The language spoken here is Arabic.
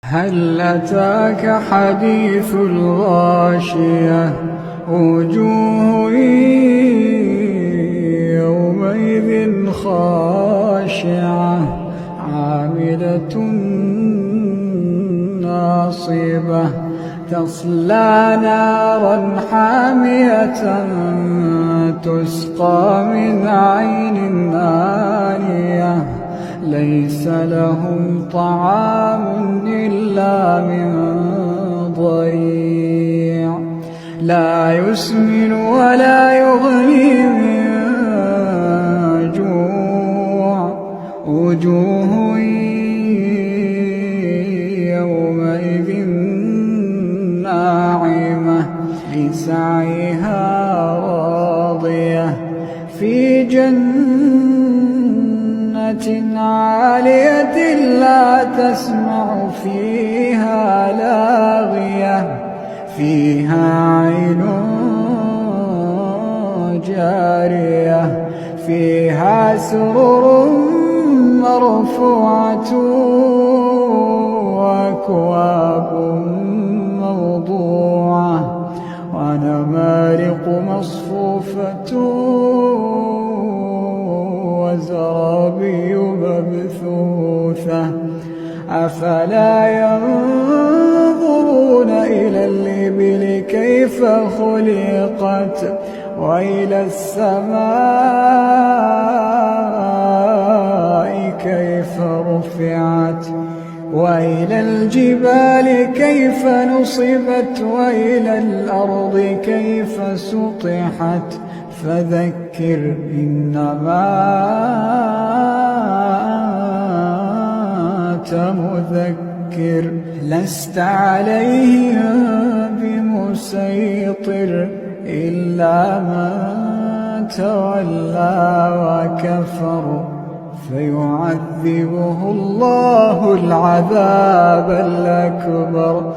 هل أتاك حديث الغاشية وجوه يومئذ خاشعة عاملة ناصبة تصلى نارا حامية تسقى من عين آنية ليس لهم طعام إلا من ضريع لا يسمن ولا يغني من جوع وجوه يومئذ ناعمة لسعيها راضية في جنة عالية لا تسمع فيها لاغية فيها عين جارية فيها سرر مرفوعة وأكواب موضوعة ونمارق مصفوفة وزرابي مبثوثة أفلا ينظرون إلى الإبل كيف خلقت وإلى السماء كيف رفعت وإلى الجبال كيف نصبت وإلى الأرض كيف سطحت فذكر إنما أنت مذكر لست عليهم بمسيطر إلا من تولى وكفر فيعذبه الله العذاب الأكبر